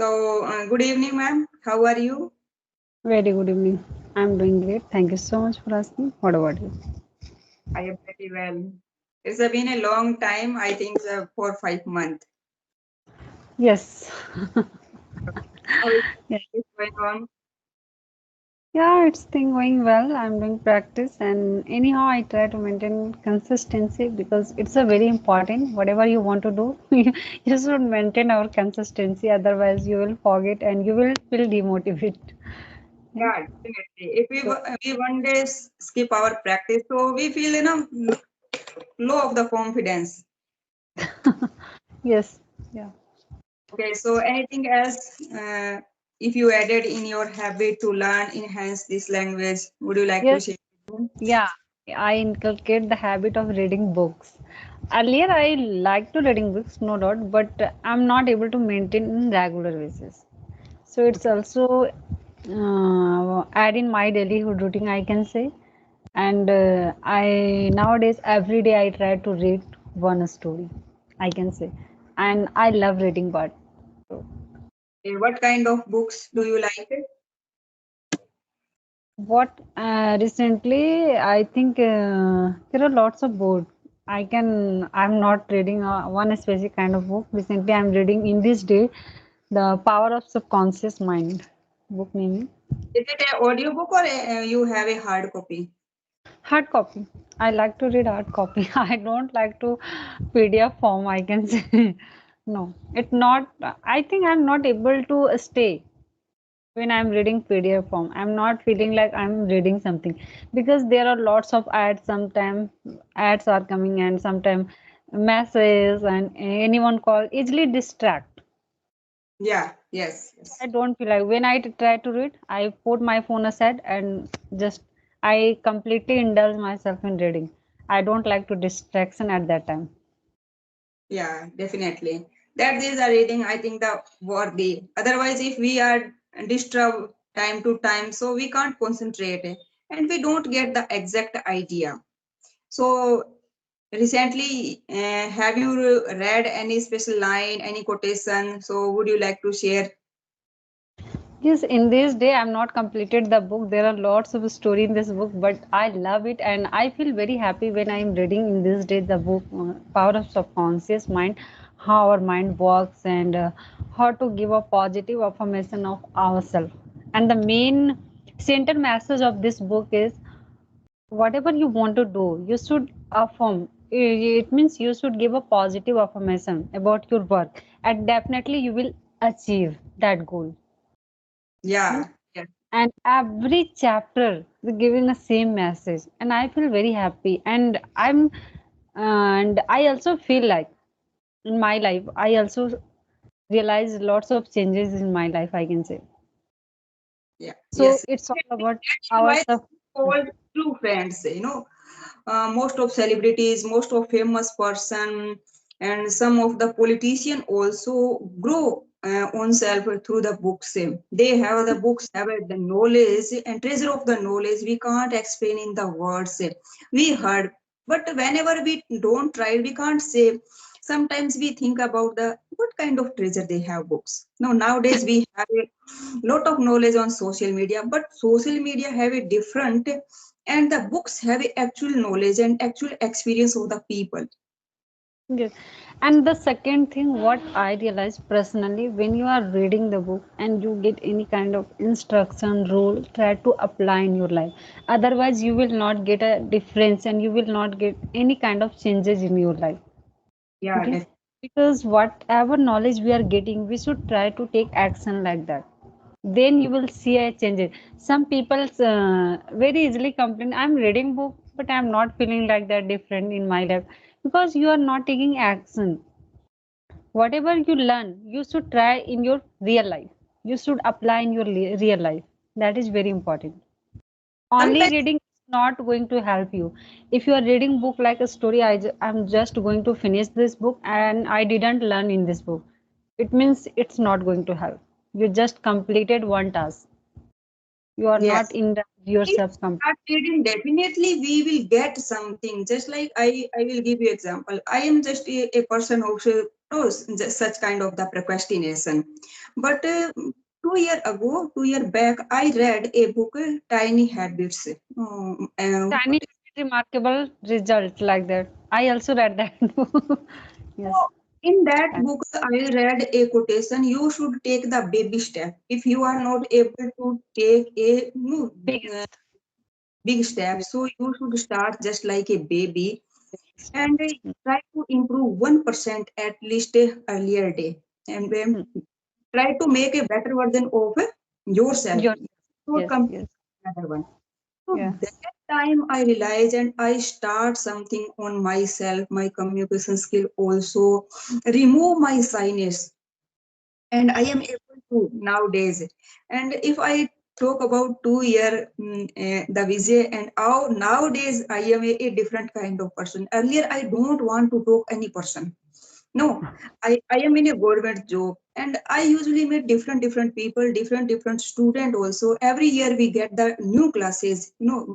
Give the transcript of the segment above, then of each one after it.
So, good evening, ma'am. How are you? Very good evening. I'm doing great. Thank you so much for asking. What about you? I am pretty well. It's been a long time, I think 4 5 months. Yes. How is Yeah, it going on? yeah, it's been going well. I'm doing practice, and anyhow, I try to maintain consistency because it's a very important. Whatever you want to do, you should maintain our consistency. Otherwise, you will forget and you will feel demotivated. Yeah. Yeah, definitely. If So, we one day skip our practice, so we feel low of the confidence. yes. Yeah. Okay, so anything else? If you added in your habit to learn, enhance this language, would you like to Yes. share? Yeah. I inculcate the habit of reading books. Earlier, I like to reading books, no doubt, but I'm not able to maintain in regular basis. So it's Okay. also add in my daily routine, I can say. And I nowadays every day I try to read one story, I can say, and I love reading part. So What kind of books do you like? what recently I think there are lots of books. I'm not reading one specific kind of book. Recently, I'm reading in this day, The Power of Subconscious Mind book name. Is it an audiobook or you have a hard copy? Hard copy. I like to read hard copy. I don't like to PDF form, I can say. No, it's not. I think I'm not able to stay when I'm reading PDF form. I'm not feeling like I'm reading something because there are lots of ads. Sometimes ads are coming and sometimes messages and anyone call easily distract. Yeah, yes, I yes. don't feel like when I try to read, I put my phone aside and just I completely indulge myself in reading. I don't like to distraction at that time. Yeah, definitely. That is a reading, I think, the worthy. Otherwise, if we are disturbed time to time, so we can't concentrate and we don't get the exact idea. So, recently, have you read any special line, any quotation? So, would you like to share? Yes, in this day I'm not completed the book. There are lots of story in this book, but I love it and I feel very happy when I'm reading in this day the book Power of Subconscious Mind, how our mind works and how to give a positive affirmation of ourselves. And the main center message of this book is whatever you want to do you should affirm. It means you should give a positive affirmation about your work and definitely you will achieve that goal. Hmm? Yeah, yes, And every chapter is giving the same message and I feel very happy and I also feel like in my life I also realize lots of changes in my life, I can say. yeah, So yes. it's all about That is our why stuff. called true friends. Most of celebrities, most of famous person, and some of the politician also grow own self through the books. They have the books, have the knowledge and treasure of the knowledge. We can't explain in the words. We heard, but whenever we don't try, we can't say. Sometimes we think about the what kind of treasure they have books. No, nowadays we have a lot of knowledge on social media, but social media have a different and the books have a actual knowledge and actual experience of the people. Yes. And the second thing, what I realized personally, when you are reading the book and you get any kind of instruction, rule, try to apply in your life. Otherwise, you will not get a difference and you will not get any kind of changes in your life. Yeah, Okay? Because whatever knowledge we are getting, we should try to take action like that. Then you will see a change. Some people very easily complain, I'm reading book, but I'm not feeling like that different in my life because you are not taking action. Whatever you learn you should try in your real life, you should apply in your real life. That is very important. Only sometimes reading is not going to help you. If you are reading book like a story, I'm just going to finish this book and I didn't learn in this book, it means it's not going to help. You just completed one task, you are yes. not in If yourself start reading, definitely we will get something. Just like I will give you example. I am just a person who just such kind of the procrastination. But 2 year ago, 2 year back, I read a book, Tiny Habits. Tiny remarkable result like that. I also read that. Yes. In that And book, I read a quotation: "You should take the baby step. If you are not able to take a uh, biggest big step, so you should start just like a baby and try to improve 1% at least earlier day, and hmm, try to make a better version of yourself. your Don't yes, compare yes, another one." So yeah. that time I realized and I start something on myself, my communication skill also, remove my shyness, and I am able to nowadays. And if I talk about 2 year the Vijay, and how nowadays I am a different kind of person. Earlier I don't want to talk any person. No, I am in a government job and I usually meet different people, different student also. Every year we get the new classes.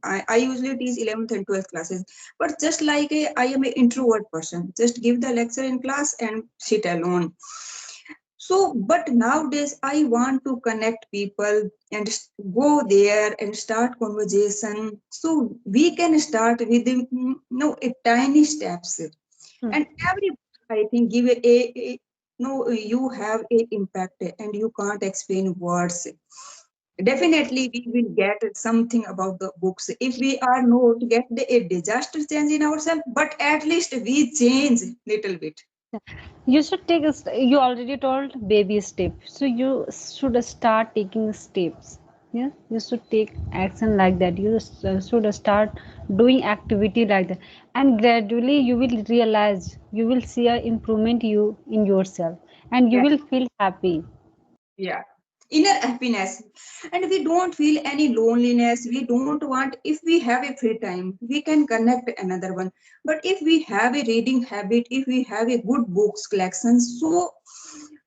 I usually teach 11th and 12th classes. But just like I am an introvert person, just give the lecture in class and sit alone. So, but nowadays I want to connect people and go there and start conversation. So we can start with a tiny steps, Hmm. and every, I think, give a no, you have a impact and you can't explain words. Definitely we will get something about the books if we are not get a disaster change in ourselves, but at least we change little bit. You should take you already told baby step. So you should start taking steps. Yeah, you should take action like that. You should start doing activity like that, and gradually you will realize you will see a improvement you in yourself, and you Yeah. will feel happy. Yeah, inner happiness, and we don't feel any loneliness. We don't want, if we have a free time we can connect another one, but if we have a reading habit, if we have a good books collection, so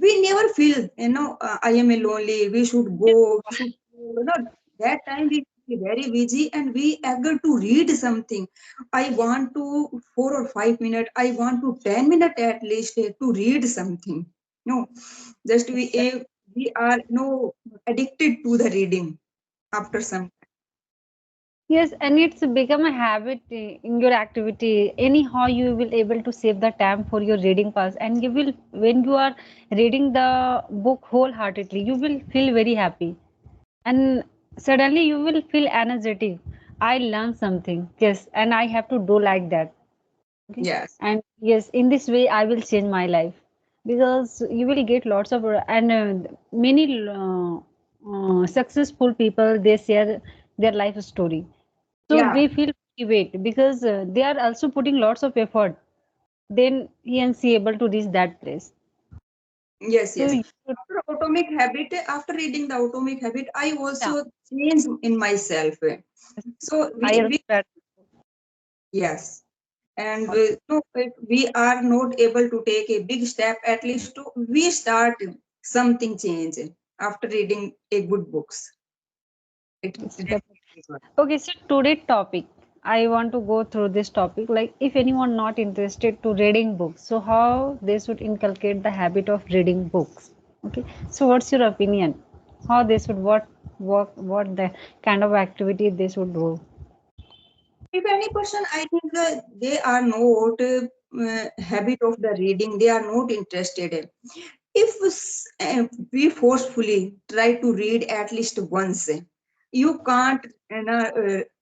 we never feel, I am a lonely, we should go, we should, that time we be very busy and we eager to read something. I want to 4 or 5 minutes, I want to 10 minutes at least to read something. No, just we are addicted to the reading after some. Yes, and it's become a habit in your activity. Anyhow, you will able to save the time for your reading pass, and you will when you are reading the book wholeheartedly, you will feel very happy, and suddenly you will feel energetic. I learned something, yes, and I have to do like that. Okay, Yes. and yes, in this way, I will change my life because you will get lots of and many successful people they share their life story, so Yeah. we feel motivated because they are also putting lots of effort. Then he and she able to reach that place. Yes, So yes. you should, After reading the atomic habit, I yeah, also changed in myself. So I also we read. yes, and if we are not able to take a big step, at least we start something change after reading a good books. It It's definitely good. okay, so today topic. I want to go through this topic. Like, if anyone not interested to reading books, so how they should inculcate the habit of reading books. Okay, so what's your opinion? How they should what the kind of activity they should do? If any person, I think they are not habit of the reading, they are not interested. If we forcefully try to read at least once, you can't,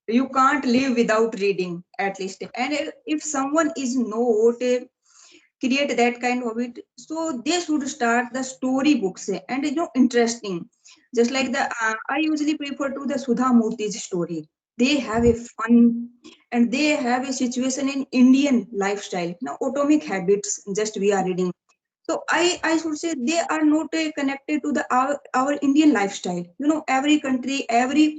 you can't live without reading at least. And if someone is not create that kind of it, so they should start the story books and interesting, just like the I usually prefer to the Sudha Murthy's story. They have a fun and they have a situation in Indian lifestyle. Now atomic habits, just we are reading, so I should say they are not connected to the our Indian lifestyle. Every country, every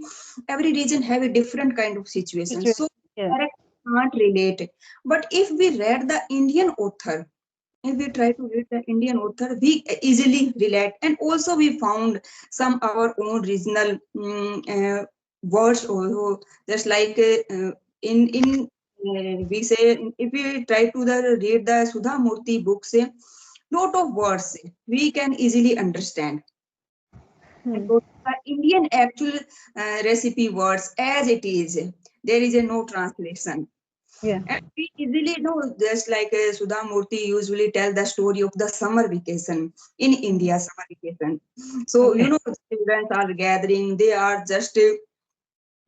region have a different kind of situation, Situation. so Yes, correct, can't relate. But if we read the Indian author, if we try to read the Indian author, we easily relate, and also we found some our own regional words also, just like in we say, if we try to read the Sudha Murthy books, lot of words we can easily understand. And Hmm. those are Indian actual recipe words as it is. There is a no translation. Yeah. And we easily know, just like Sudha Murthy usually tell the story of the summer vacation in India, summer vacation. So, Okay. the children are gathering, they are just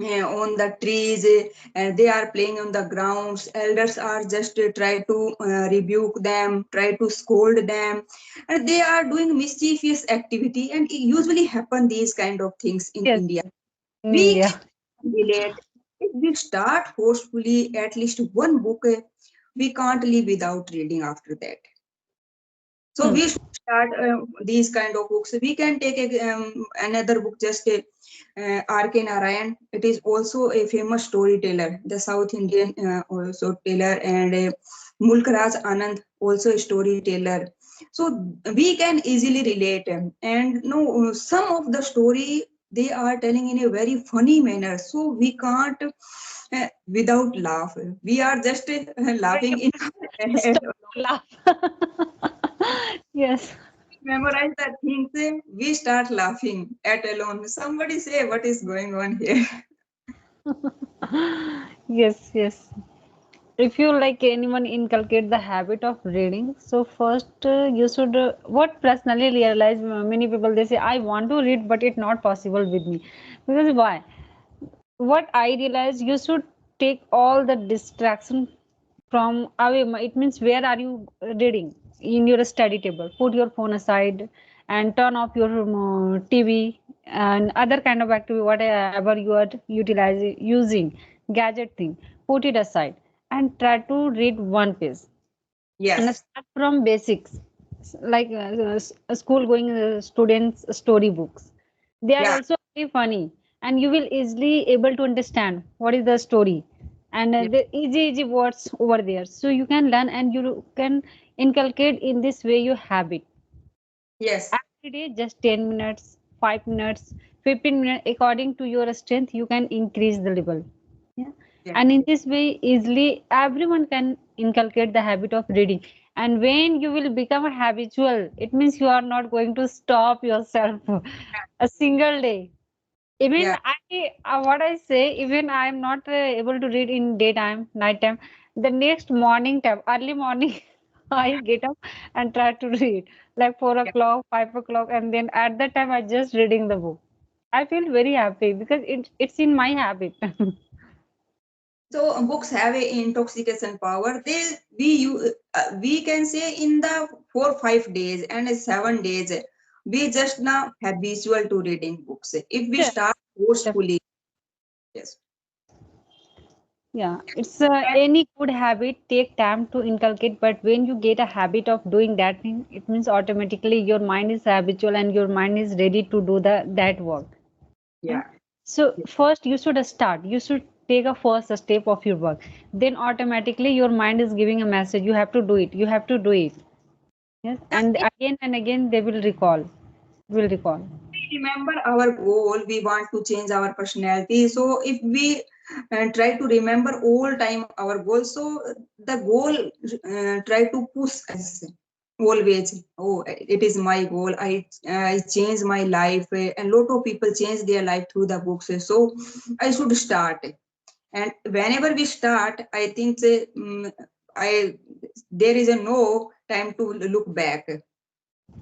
on the trees, and they are playing on the grounds. Elders are just try to rebuke them, try to scold them, and they are doing mischievous activity. And it usually happen these kind of things in Yes. India. In We India. can relate. If we start forcefully at least one book, we can't live without reading after that. So Hmm. we should start these kind of books. We can take another book, just R.K. Narayan. It is also a famous storyteller, the South Indian storyteller, and Mulk Raj Anand, also a storyteller. So we can easily relate. And no, some of the story they are telling in a very funny manner. So we can't without laugh. We are just laughing in our head. Stop laugh. Yes. Memorize the things, we start laughing at alone. Somebody say what is going on here. Yes, yes. If you like anyone inculcate the habit of reading, so first you should what personally realize many people they say I want to read but it's not possible with me. Because why? What I realize you should take all the distraction from away. It means where are you reading? In your study table. Put your phone aside and turn off your TV and other kind of activity, whatever you are utilizing, using gadget thing. Put it aside and try to read one page and Yes. start from basics like school going students story books. They are Yeah. also very funny and you will easily able to understand what is the story and Yeah. the easy words over there, so you can learn and you can inculcate in this way your habit Yes. every day. Just 10 minutes, 5 minutes, 15 minutes, according to your strength you can increase the level. Yeah. Yeah. And in this way easily everyone can inculcate the habit of reading. And when you will become a habitual, it means you are not going to stop yourself a single day. Even Yeah. what I say, even I am not able to read in daytime, nighttime, the next morning time, early morning, I get up and try to read like 4 o'clock, 5 o'clock, and then at that time I just reading the book. I feel very happy because it's in my habit. So books have a intoxication power. We can say in the 4 5 days and 7 days, we just now habitual to reading books. If we Yeah, start forcefully, yes. yeah, it's any good habit take time to inculcate, but when you get a habit of doing that thing, it means automatically your mind is habitual and your mind is ready to do that work. Yeah. Yeah. So first you should start. You should take a first step of your work. Then automatically your mind is giving a message. You have to do it. You have to do it. Yes. And again and again they will recall. Will recall. Remember our goal, we want to change our personality. So if we try to remember all time our goal, so the goal try to push us always. Oh, it is my goal, I change my life, and lot of people change their life through the books. So I should start, and whenever we start, I think I there is a no time to look back.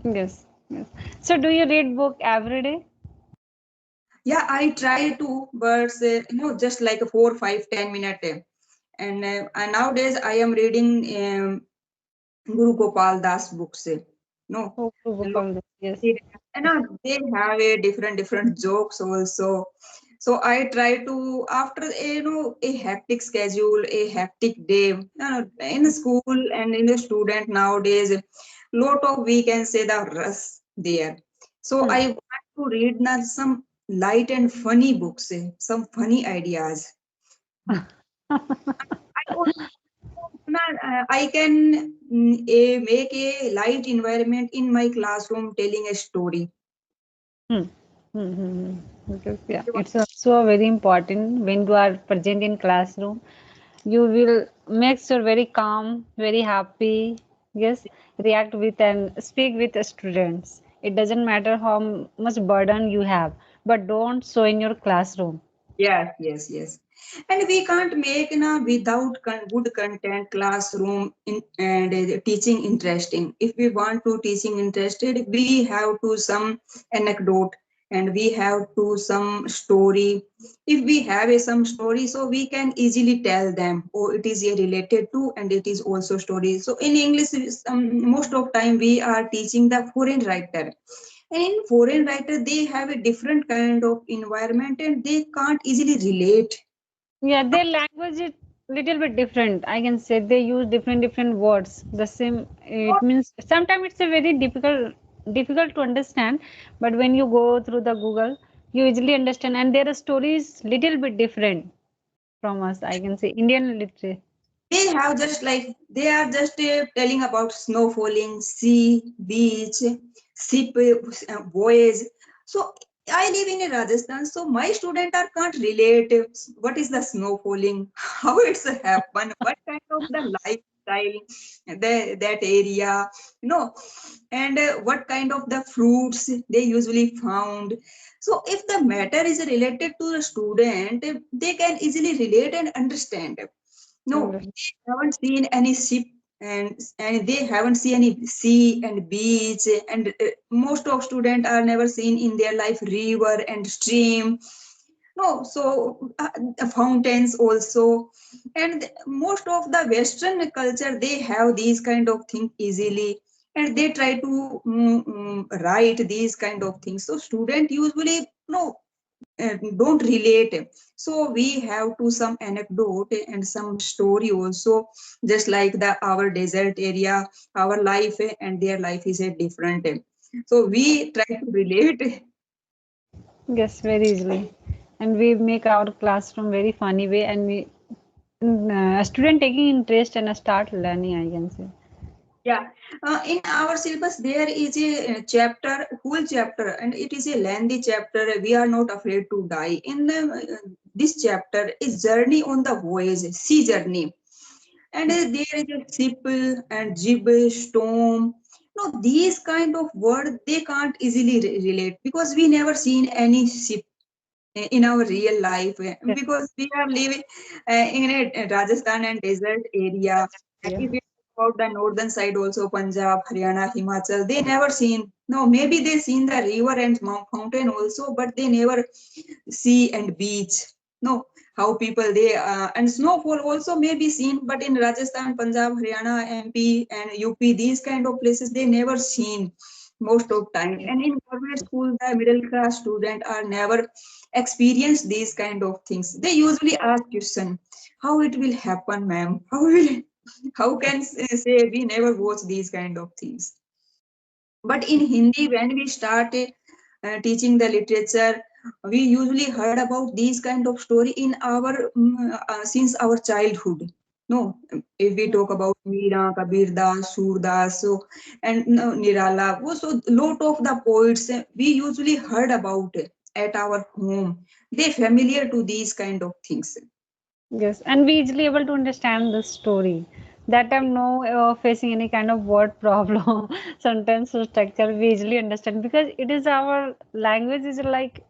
Yes. Yes. So do you read book every day? Yeah, I try to, but just like a 4 5 10 minute. And nowadays I am reading Guru Gopal Das books. No, Oh, to a book lot all this. Yes. and they have a different jokes also. So I try to, after a hectic schedule, a hectic day in school and in the student nowadays, lot of, we can say, the rush there. So Hmm. I want to read now some light and funny books, some funny ideas. I also, I can make a light environment in my classroom telling a story. Hmm. Hmm. Hmm. Hmm. Because, yeah, it's also very important when you are present in classroom. You will make sure very calm, very happy. Yes, react with and speak with the students. It doesn't matter how much burden you have, but don't show in your classroom. Yes, yes, yes. And we can't make without good content classroom and teaching interesting. If we want to teaching interested, we have to some anecdote and we have to some story. If we have some story, so we can easily tell them, oh, it is related to and it is also story. So in English, most of time we are teaching the foreign writer, and in foreign writer, they have a different kind of environment and they can't easily relate. Yeah, their language is little bit different. I can say they use different words. The same. It means sometimes it's a very difficult to understand. But when you go through the Google, you easily understand. And their stories little bit different from us. I can say Indian literature. They have just like they are just telling about snow falling, sea, beach, ship, voyage. So I live in a Rajasthan, so my student are can't relate what is the snow falling, how it's happen, what kind of the lifestyle, that area, you know, and what kind of the fruits they usually found. So if the matter is related to the student, they can easily relate and understand. No, Understand. they haven't seen any ship, and they haven't seen any sea and beach, and most of students are never seen in their life river and stream. No, so fountains also, and most of the Western culture they have these kind of things easily, and they try to write these kind of things. So student usually no don't relate. So we have to some anecdote and some story also, just like the our desert area, our life and their life is a different. So we try to relate. Yes, very easily. And we make our classroom very funny way, and we a student taking interest and start learning. I can say. Yeah, in our syllabus there is a chapter, whole chapter, and it is a lengthy chapter. We are not afraid to die. In this chapter is journey on the voyage, sea journey, and there is a ship and jib, storm. No, these kind of word they can't easily relate because we never seen any ship in our real life, Yes. because we are living in a Rajasthan and desert area. And Yeah. if we talk about the northern side also, Punjab, Haryana, Himachal, they never seen. No, maybe they seen the river and mountain also, but they never sea and beach. No, how people they and snowfall also may be seen, but in Rajasthan, Punjab, Haryana, MP, and UP, these kind of places they never seen most of time. And in government school, the middle class student are never experience these kind of things. They usually ask question, how it will happen, ma'am? How will how can say we never watch these kind of things? But in Hindi, when we start teaching the literature, we usually heard about these kind of story in our since our childhood. No, if we talk about Meera, Kabir Das, Surdas, so and no, Nirala, so lot of the poets we usually heard about at our home. They familiar to these kind of things. Yes, and we easily able to understand the story. That time, no facing any kind of word problem, sentence structure. We easily understand because it is our language is like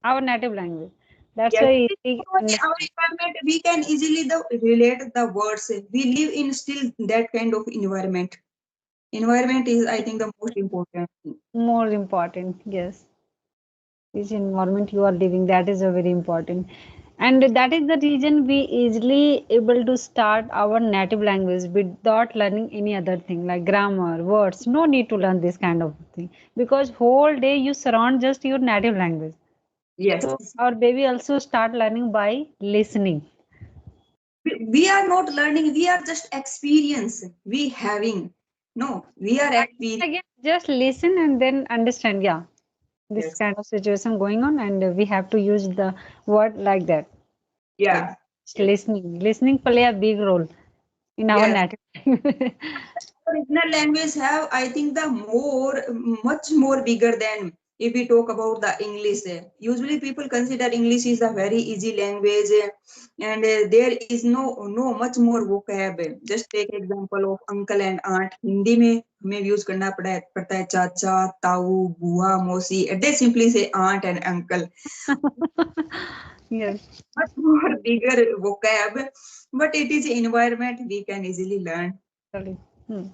our native language. That's Yes, why it is we because our understand. environment we can easily relate the words. We live in still that kind of environment. Environment is, I think, the most important thing. More important, yes. Which environment you are living, that is a very important. And that is the reason we easily able to start our native language without learning any other thing like grammar, words. No need to learn this kind of thing because whole day you surround just your native language. Yes. So our baby also start learning by listening. We are not learning, we are just experience. We having. No, we are experiencing. Again, just listen and then understand. Yeah, this Yes. kind of situation going on, and we have to use the word like that. So Yeah. just Yes. listening play a big role in our Yes. native language. Original language have, I think, the more, much more bigger than. if we talk about the English, usually people consider English is a very easy language, and there is no much more vocab. Just take example of uncle and aunt. Hindi में हमें use करना पड़ता है चाचा, ताऊ, बुआ, मौसी. They simply say aunt and uncle. Yes. Much more bigger vocab, but it is environment we can easily learn. Sorry. Hmm.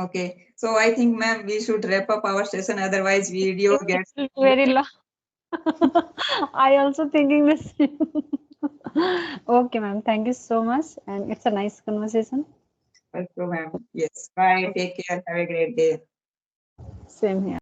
Okay, so I think, ma'am, we should wrap up our session. Otherwise, video Yes, gets. it's very long. I also thinking this. Okay, ma'am. Thank you so much, and it's a nice conversation. So, ma'am, yes. Bye. Okay, Take care. Have a great day. same here.